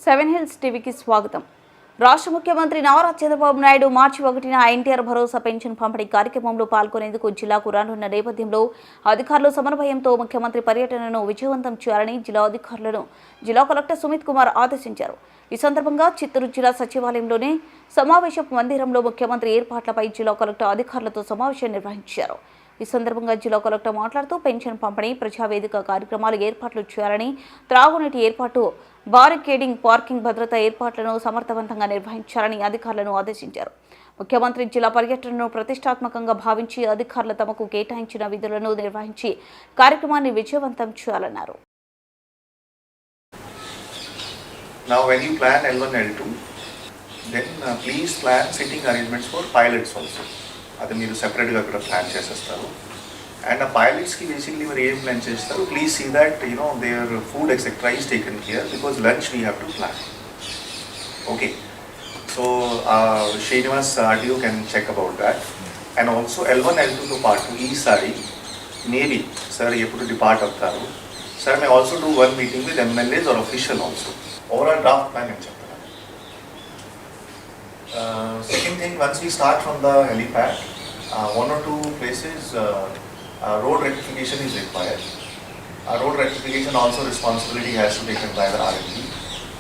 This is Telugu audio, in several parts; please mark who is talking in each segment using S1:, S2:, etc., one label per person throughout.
S1: సెవెన్ హిల్స్ టీవీకి స్వాగతం. రాష్ట్ర ముఖ్యమంత్రి నారా చంద్రబాబు నాయుడు మార్చి 1న ఎన్టీఆర్ భరోసా పెన్షన్ పంపిణీ కార్యక్రమంలో పాల్గొనేందుకు జిల్లాకు రానున్న నేపథ్యంలో అధికారులు సమన్వయంతో ముఖ్యమంత్రి పర్యటనను విజయవంతం చేయాలని జిల్లా అధికారులను జిల్లా కలెక్టర్ సుమిత్ కుమార్ ఆదేశించారు. ఈ సందర్భంగా చిత్తూరు జిల్లా సచివాలయంలోని సమావేశ మందిరంలో ముఖ్యమంత్రి ఏర్పాట్లపై జిల్లా కలెక్టర్ అధికారులతో సమావేశం నిర్వహించారు. ఈ సందర్భంగా జిల్లా కలెక్టర్ మాట్లాడుతూ పెన్షన్ పంపిణీ, ప్రజావేదిక కార్యక్రమాలు ఏర్పాట్లు చేయాలని, త్రాగునీటి ఏర్పాటు, బారికేడింగ్, పార్కింగ్ భద్రత ఏర్పాట్లను సమర్థవంతంగా నిర్వహించాలని అధికారులను ఆదేశించారు. ముఖ్యమంత్రి జిల్లా పర్యటనను ప్రతిష్టాత్మకంగా భావించి అధికారులు తమకు కేటాయించిన విధులను నిర్వహించి కార్యక్రమాన్ని విజయవంతం చేయాలన్నారు.
S2: Now when you plan L1, L2, then please plan sitting arrangements for pilots also. అది మీరు సెపరేట్గా అక్కడ ప్లాన్ చేసేస్తారు. అండ్ ఆ పైలట్స్కి బేసిక్లీ మీరు ఏం ప్లాన్ చేస్తారు, please see that their food etcetera is taken care because lunch we have to plan. Okay, so Srinivas ఆర్డియో can check about that. And also L1, L2తో పాటు ఈసారి మేబీ సార్ ఎప్పుడు డిపార్ట్ అవుతారు sir, may also do one meeting with MLAs or official also. Overall draft plan నేను చెప్తాను. Second thing, once we start from the helipad, one or two places road rectification is required. Road rectification also responsibility has to be taken by the R&D,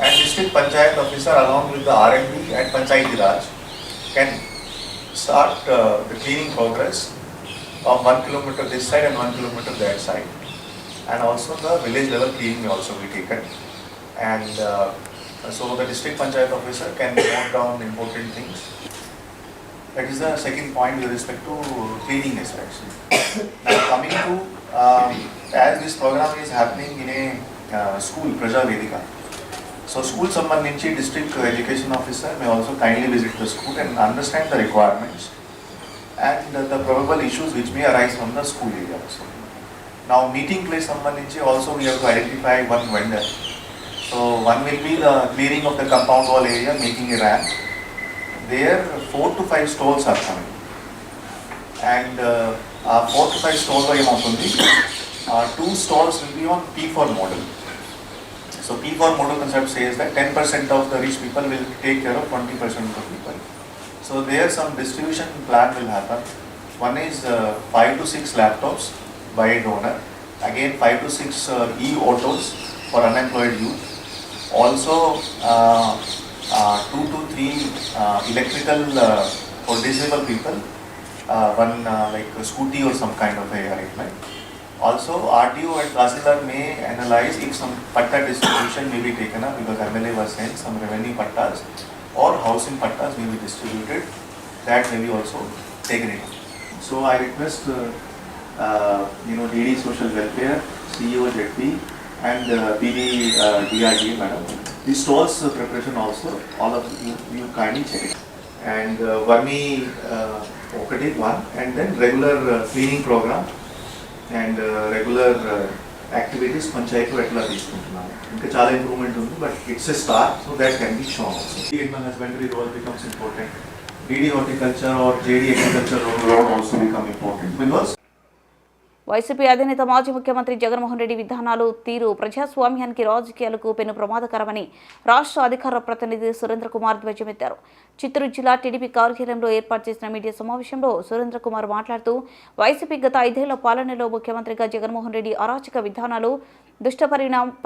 S2: and district panchayat officer along with the R&D and Panchayati Raj can start the cleaning progress of 1 kilometer this side and 1 kilometer that side, and also the village level cleaning may also be taken. And so the district panchayat officer can note down important things. That is the second point with respect to cleaning aspects. Now coming to as this program is happening in a school, Praja Vedika. So school sambandhinchi district education officer may also kindly visit the school and understand the requirements and the probable issues which may arise from the school area also. Now meeting place sambandhinchi also we have to identify one vendor. So one will be the clearing of the compound wall area, making a ramp. There 4 to 5 stalls are coming, and 4 to 5 stalls are emautundi. 2 stalls will be on P4 model. So P4 model concept says that 10% of the rich people will take care of 20% of the people. So there some distribution plan will happen. One is 5 to 6 laptops by a donor. Again 5 to 6 e-autos for unemployed youth. Also 2 to 3 electrical for disabled people, one like a scooty or some kind of a arrangement. Also RTO and Tahsildar may analyze if some patta distribution may be taken up, because MLA was saying some revenue pattas or housing pattas may be distributed, that may be also taken in. So I request DD Social Welfare, CEO ZP and PD DRDA madam, this stalls preparation also all of you kindly check it. And Varmi one, and then regular cleaning program and regular activities panchayat etla తీసుకుంటున్నాము. ఇంకా చాలా ఇంప్రూవ్మెంట్ ఉంది, but it's a start, so that can be shown also. Animal husbandry role becomes important. DD horticulture or JD agriculture role also become important, because
S1: YCP అధినేత మాజీ ముఖ్యమంత్రి జగన్మోహన్ రెడ్డి విధానాలు, తీరు ప్రజాస్వామ్యానికి, రాజకీయాలకు పెను ప్రమాదకరమని రాష్ట్ర అధికార ప్రతినిధి సురేంద్ర కుమార్ ధ్వజమెత్తారు. చిత్తూరు జిల్లా టీడీపీ కార్యాలయంలో ఏర్పాటు చేసిన మీడియా సమావేశంలో సురేంద్ర కుమార్ మాట్లాడుతూ, వైసీపీ గత 5 ఏళ్ల పాలనలో ముఖ్యమంత్రిగా జగన్మోహన్ రెడ్డి అరాచక విధానాలు, దుష్ట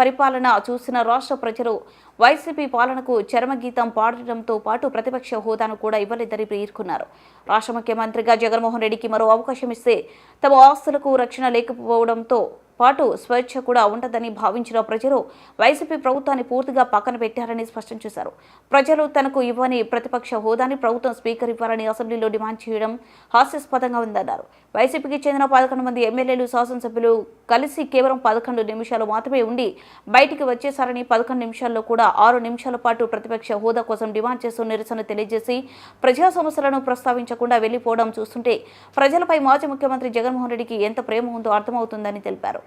S1: పరిపాలన చూసిన రాష్ట్ర ప్రజలు వైసీపీ పాలనకు చరమగీతం పాడటంతో పాటు ప్రతిపక్ష హోదాను కూడా ఇవ్వలేదని పేర్కొన్నారు. రాష్ట్ర ముఖ్యమంత్రిగా జగన్మోహన్ రెడ్డికి మరో అవకాశం ఇస్తే తమ ఆస్తులకు రక్షణ లేకపోవడంతో పాటు స్వేచ్ఛ కూడా ఉండదని భావించిన ప్రజలు వైసీపీ ప్రభుత్వాన్ని పూర్తిగా పక్కన పెట్టారని స్పష్టం చేశారు. ప్రజలు తనకు ఇవ్వని ప్రతిపక్ష హోదాని ప్రభుత్వం స్పీకర్ ఇవ్వాలని అసెంబ్లీలో డిమాండ్ చేయడం హాస్యాస్పదంగా ఉందన్నారు. వైసీపీకి చెందిన 11 మంది ఎమ్మెల్యేలు, శాసనసభ్యులు కలిసి కేవలం 11 నిమిషాలు మాత్రమే ఉండి బయటికి వచ్చేశారని, 11 నిమిషాల్లో కూడా 6 నిమిషాల పాటు ప్రతిపక్ష హోదా కోసం డిమాండ్ చేస్తూ నిరసన తెలియజేసి ప్రజా సమస్యలను ప్రస్తావించకుండా వెళ్లిపోవడం చూస్తుంటే ప్రజలపై మాజీ ముఖ్యమంత్రి జగన్మోహన్ రెడ్డికి ఎంత ప్రేమ ఉందో అర్థమవుతుందని తెలిపారు.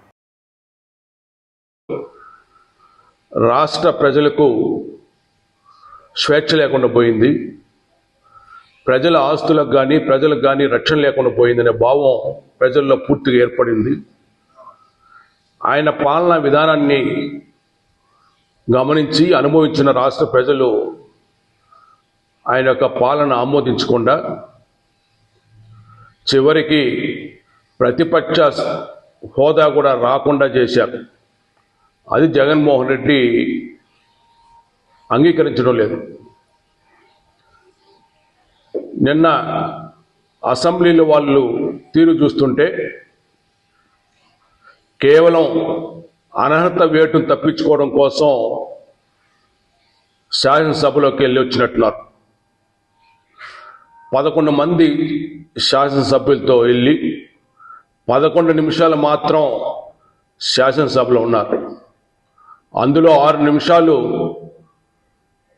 S3: రాష్ట్ర ప్రజలకు స్వేచ్ఛ లేకుండా పోయింది, ప్రజల ఆస్తులకు కానీ ప్రజలకు కానీ రక్షణ లేకుండా పోయిందనే భావం ప్రజల్లో పూర్తిగా ఏర్పడింది. ఆయన పాలనా విధానాన్ని గమనించి అనుభవించిన రాష్ట్ర ప్రజలు ఆయన యొక్క పాలన ఆమోదించకుండా చివరికి ప్రతిపక్ష హోదా కూడా రాకుండా చేశారు. అది జగన్మోహన్ రెడ్డి అంగీకరించడం లేదు. నిన్న అసెంబ్లీలో వాళ్ళు తీరు చూస్తుంటే కేవలం అనర్హత వేటును తప్పించుకోవడం కోసం శాసనసభలోకి వెళ్ళి వచ్చినట్టున్నారు. 11 మంది శాసనసభ్యులతో వెళ్ళి 11 నిమిషాలు మాత్రం శాసనసభలో ఉన్నారు. అందులో 6 నిమిషాలు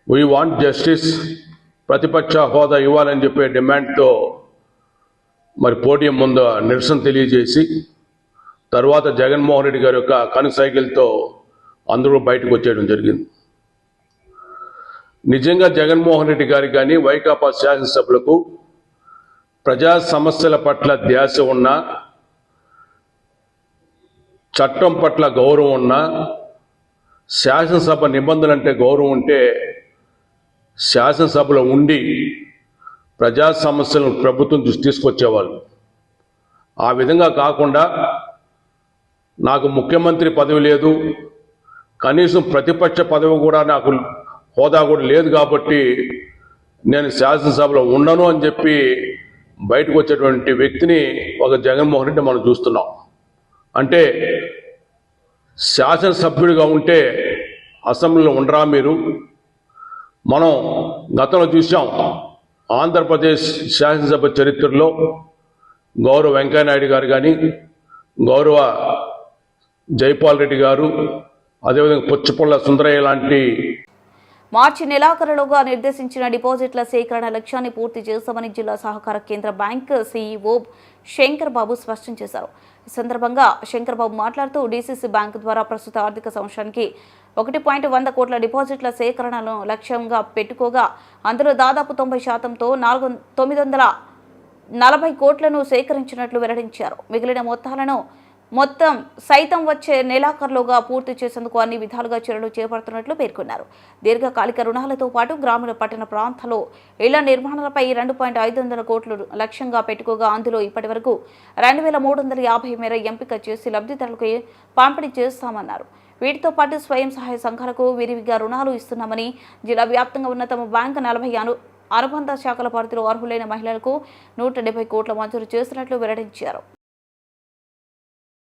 S3: వీ వాంట్ జస్టిస్, ప్రతిపక్ష హోదా ఇవ్వాలని చెప్పే డిమాండ్తో మరి పోడియం ముందు నిరసన తెలియజేసి తర్వాత జగన్మోహన్ రెడ్డి గారి యొక్క కనుసైకిల్తో అందరూ బయటకు వచ్చేయడం జరిగింది. నిజంగా జగన్మోహన్ రెడ్డి గారికి కానీ వైకాపా శాసనసభ్యులకు ప్రజా సమస్యల పట్ల ధ్యాస ఉన్నా, చట్టం పట్ల గౌరవం ఉన్నా, శాసనసభ నిబంధనలంటే గౌరవం ఉంటే శాసనసభలో ఉండి ప్రజా సమస్యలను ప్రభుత్వం దృష్టి తీసుకొచ్చేవాళ్ళు. ఆ విధంగా కాకుండా నాకు ముఖ్యమంత్రి పదవి లేదు, కనీసం ప్రతిపక్ష పదవి కూడా నాకు హోదా కూడా లేదు కాబట్టి నేను శాసనసభలో ఉండను అని చెప్పి బయటకు వచ్చేటువంటి వ్యక్తిని ఒక జగన్మోహన్ రెడ్డి మనం చూస్తున్నాం. అంటే శాసనసభ్యుడిగా ఉంటే అసెంబ్లీలో ఉండరా మీరు? మనం గతంలో చూసాం, ఆంధ్రప్రదేశ్ శాసనసభ చరిత్రలో గౌరవ వెంకయ్యనాయుడు గారు కానీ, గౌరవ జైపాల్ రెడ్డి గారు, అదేవిధంగా పుచ్చపొల్ల సుందరయ్య లాంటి
S1: మార్చి నెలాఖరులోగా నిర్దేశించిన డిపాజిట్ల సేకరణ లక్ష్యాన్ని పూర్తి చేశామని జిల్లా సహకార కేంద్ర బ్యాంక్ సీఈఓ శంకర్ బాబు స్పష్టం చేశారు. ఈ సందర్భంగా శంకర్ బాబు మాట్లాడుతూ డీసీసీ బ్యాంకు ద్వారా ప్రస్తుత ఆర్థిక సంవత్సరానికి 1.100 కోట్ల డిపాజిట్ల సేకరణను లక్ష్యంగా పెట్టుకోగా అందులో దాదాపు 90%తో 940 కోట్లను సేకరించినట్లు వెల్లడించారు. మిగిలిన మొత్తాలను సైతం వచ్చే నెలాఖరులోగా పూర్తి చేసేందుకు అన్ని విధాలుగా చర్యలు చేపడుతున్నట్లు పేర్కొన్నారు. దీర్ఘకాలిక రుణాలతో పాటు గ్రామీణ పట్టణ ప్రాంతాల్లో ఇళ్ల నిర్మాణాలపై 2.500 కోట్లు లక్ష్యంగా పెట్టుకోగా అందులో ఇప్పటి వరకు 2350 మేర ఎంపిక చేసి లబ్ధిదారులకు పంపిణీ చేస్తామన్నారు. వీటితో పాటు స్వయం సహాయ సంఘాలకు విరివిగా రుణాలు ఇస్తున్నామని, జిల్లా వ్యాప్తంగా ఉన్న తమ బ్యాంకు 40 అనుబంధ శాఖల పరిధిలో అర్హులైన మహిళలకు 170 కోట్ల మంజూరు చేసినట్లు వెల్లడించారు.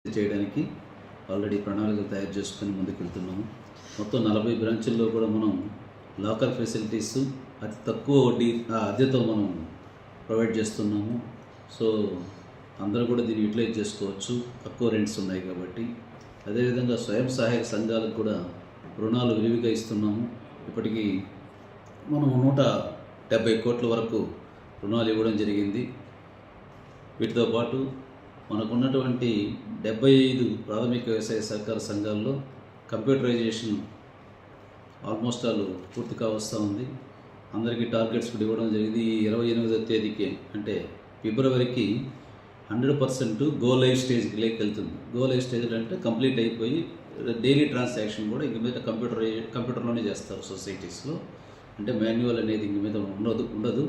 S4: చేయడానికి ఆల్రెడీ ప్రణాళికలు తయారు చేసుకొని ముందుకెళ్తున్నాము. మొత్తం 40 బ్రాంచుల్లో కూడా మనం లాకర్ ఫెసిలిటీస్ అతి తక్కువ వడ్డీ అద్దెతో మనం ప్రొవైడ్ చేస్తున్నాము. సో అందరూ కూడా దీన్ని యూటిలైజ్ చేసుకోవచ్చు, తక్కువ రెంట్స్ ఉన్నాయి కాబట్టి. అదేవిధంగా స్వయం సహాయక సంఘాలకు కూడా రుణాలు విరివిగా ఇస్తున్నాము. ఇప్పటికీ మనం 170 కోట్ల వరకు రుణాలు ఇవ్వడం జరిగింది. వీటితో పాటు మనకున్నటువంటి 75 ప్రాథమిక వ్యవసాయ సహకార సంఘాల్లో కంప్యూటరైజేషన్ ఆల్మోస్ట్ ఆల్ పూర్తిగా వస్తూ ఉంది. అందరికీ టార్గెట్స్ కూడా ఇవ్వడం జరిగింది. 28వ తేదీకి అంటే ఫిబ్రవరికి 100% గో లైవ్ స్టేజ్కి వెళ్తుంది. గో లైవ్ స్టేజ్ అంటే కంప్లీట్ అయిపోయి డైలీ ట్రాన్సాక్షన్ కూడా ఇంక మీద కంప్యూటర్లోనే చేస్తారు సొసైటీస్లో. అంటే మాన్యువల్ అనేది ఇంక మీద ఉండదు.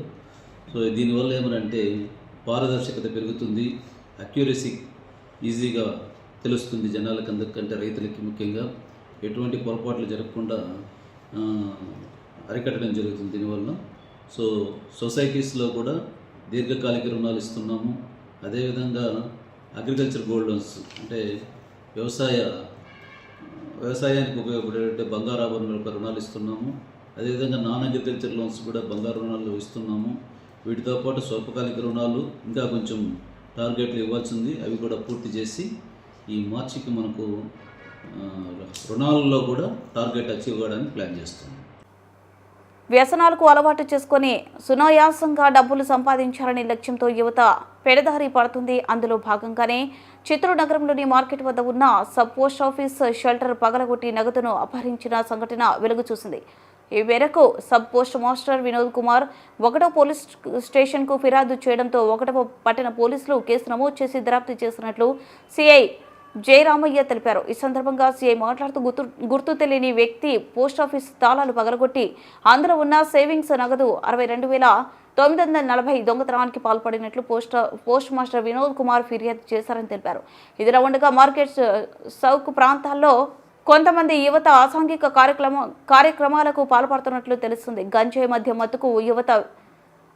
S4: సో దీనివల్ల ఏమనంటే పారదర్శకత పెరుగుతుంది, అక్యూరసీ ఈజీగా తెలుస్తుంది జనాలకు, అందరికంటే రైతులకి ముఖ్యంగా ఎటువంటి పొరపాట్లు జరగకుండా అరికట్టడం జరుగుతుంది దీనివల్ల. సో సొసైటీస్లో కూడా దీర్ఘకాలిక రుణాలు ఇస్తున్నాము. అదేవిధంగా అగ్రికల్చర్ గోల్డ్ లోన్స్ అంటే వ్యవసాయానికి ఉపయోగపడే బంగారు ఆభరణాలకు రుణాలు ఇస్తున్నాము. అదేవిధంగా నాన్ అగ్రికల్చర్ లోన్స్ కూడా బంగారు రుణాలు ఇస్తున్నాము. వీటితో పాటు స్వల్పకాలిక రుణాలు ఇంకా కొంచెం టార్గెట్లు ఇవ్వాల్సింది, అవి కూడా పూర్తి చేసి ఈ మార్చికి మనకు రుణాలలో కూడా టార్గెట్ అచీవ్ కావడానికి ప్లాన్ చేస్తున్నాం.
S1: వ్యసనాలకు అలవాటు చేసుకుని సునాయాసంగా డబ్బులు సంపాదించాలనే లక్ష్యంతో యువత పెడదారి పడుతుంది. అందులో భాగంగానే చిత్తూరు నగరంలోని మార్కెట్ వద్ద ఉన్న సబ్ పోస్ట్ ఆఫీస్ షెల్టర్ పగలగొట్టి నగదును అపహరించిన సంఘటన వెలుగు చూసింది. ఈ మేరకు sub post master Vinod Kumar 1వ పోలీస్ స్టేషన్కు ఫిర్యాదు చేయడంతో 1వ పట్టణ పోలీసులు కేసు నమోదు చేసి దర్యాప్తు చేసినట్లు సిఐ జయరామయ్య తెలిపారు. ఈ సందర్భంగా సీఐ మాట్లాడుతూ గుర్తు తెలియని వ్యక్తి పోస్టాఫీస్ తాళాలు పగలగొట్టి అందులో ఉన్న సేవింగ్స్ నగదు 62,940 దొంగతనానికి పాల్పడినట్లు పోస్ట్ మాస్టర్ వినోద్ కుమార్ ఫిర్యాదు చేశారని తెలిపారు. ఇదిలా ఉండగా మార్కెట్ సౌక్ ప్రాంతాల్లో కొంతమంది యువత అసాంఘిక కార్యక్రమాలకు పాల్పడుతున్నట్లు తెలుస్తుంది. గంజాయి మధ్య మత్తుకు యువత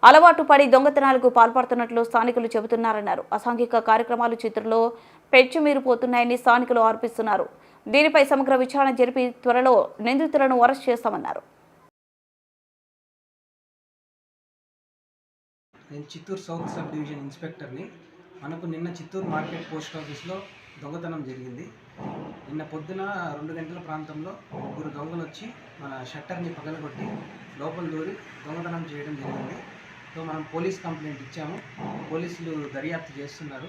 S1: అలవాటు పడి దొంగతనాలకు పాల్పడుతున్నట్లు స్థానికులు చెబుతున్నారన్నారు. అసాంఘిక కార్యక్రమాలు చిత్రంలో పెచ్చుమీరిపోతున్నాయని స్థానికులు ఆరోపిస్తున్నారు. దీనిపై సమగ్ర విచారణ జరిపి త్వరలో నిందితులను అరెస్ట్ చేస్తామన్నారు.
S5: నేను చిత్తూరు సౌత్ సబ్ డివిజన్ ఇన్స్పెక్టర్ని. మనకు నిన్న చిత్తూరు మార్కెట్ పోస్ట్ ఆఫీస్లో దొంగతనం జరిగింది. నిన్న పొద్దున 2 గంటల ప్రాంతంలో 3 దొంగలు వచ్చి మన షట్టర్ని పగలగొట్టి లోపల దూరి దొంగతనం చేయడం జరిగింది. సో మనం పోలీస్ కంప్లైంట్ ఇచ్చాము. పోలీసులు దర్యాప్తు చేస్తున్నారు.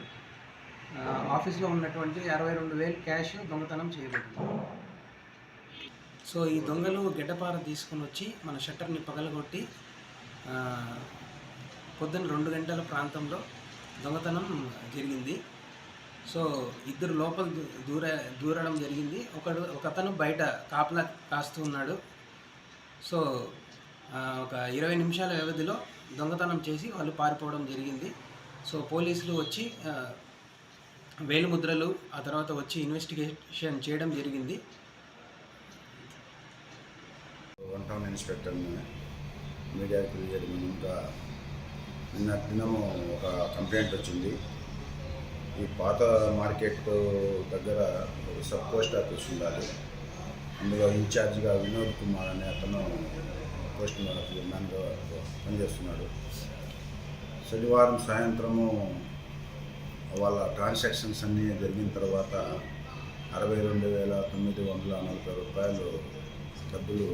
S5: ఆఫీస్లో ఉన్నటువంటి 62,000 క్యాష్ దొంగతనం చేయబడింది. సో ఈ దొంగలు గడ్డపార తీసుకుని వచ్చి మన షట్టర్ని పగలగొట్టి పొద్దున్న 2 గంటల ప్రాంతంలో దొంగతనం జరిగింది. సో ఇద్దరు లోపల దూరడం జరిగింది. ఒకతను బయట కాపలా కాస్తూ ఉన్నాడు. సో ఒక 20 నిమిషాల వ్యవధిలో దొంగతనం చేసి వాళ్ళు పారిపోవడం జరిగింది. సో పోలీసులు వచ్చి వేలిముద్రలు ఆ తర్వాత వచ్చి ఇన్వెస్టిగేషన్ చేయడం జరిగింది.
S6: వన్ టౌన్ ఇన్స్పెక్టర్ని మీడియాకి తెలియజేయడం ఇంకా నిన్న దినము ఒక కంప్లైంట్ వచ్చింది. ఈ పాత మార్కెట్ దగ్గర ఒక సబ్ పోస్ట్ ఆఫీస్ ఉండాలి. అందులో ఇన్ఛార్జిగా వినోద్ కుమార్ అనే అతను పోస్ట్ మ్యాన్గా పనిచేస్తున్నాడు. శనివారం సాయంత్రము వాళ్ళ ట్రాన్సాక్షన్స్ అన్నీ జరిగిన తర్వాత 62,940 రూపాయలు డబ్బులు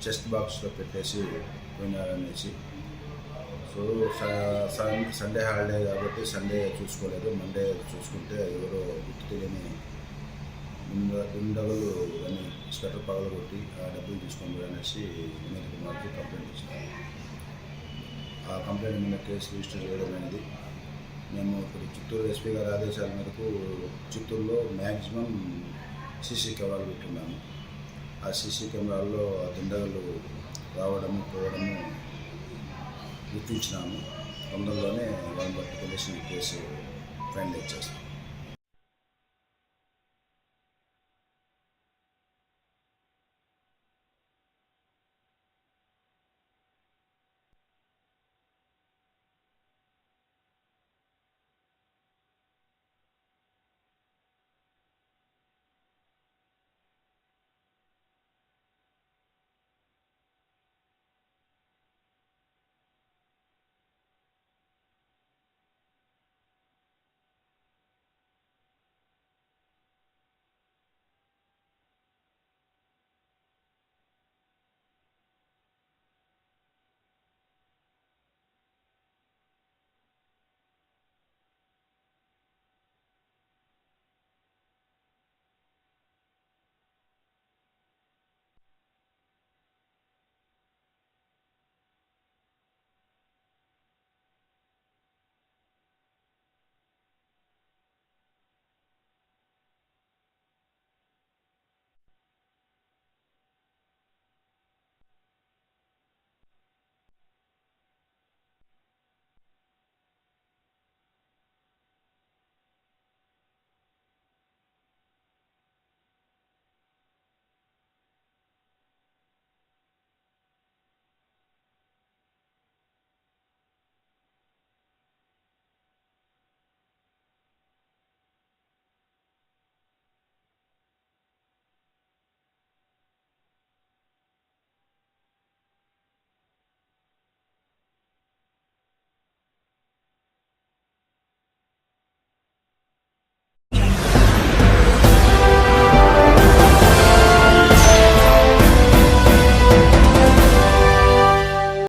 S6: చెస్ట్ బాక్స్లో పెట్టేసి పోయినారనేసి. సో సండే హాలిడే కాబట్టి సండే చూసుకోలేదు. మండే చూసుకుంటే ఎవరో గుర్తు తెలియని దుండగులు అని స్వెటర్ పగలగొట్టి ఆ డబ్బులు తీసుకొని అనేసి వినోద్ కుమార్కి కంప్లైంట్ ఇచ్చినారు. ఆ కంప్లైంట్ మీద కేసు రిజిస్టర్ చేయడం అనేది మేము ఇప్పుడు చిత్తూరు ఎస్పీ గారి ఆదేశాల మేరకు చిత్తూరులో మ్యాక్సిమం సీసీ కెమెరాలు పెట్టున్నాము. ఆ సీసీ కెమెరాల్లో ఆ దుండగులు రావడము పోవడము గుర్తించినాము. తొందరలోనే వాళ్ళని పట్టుకునేసి కేసు ఫైనలైజ్ చేస్తాం.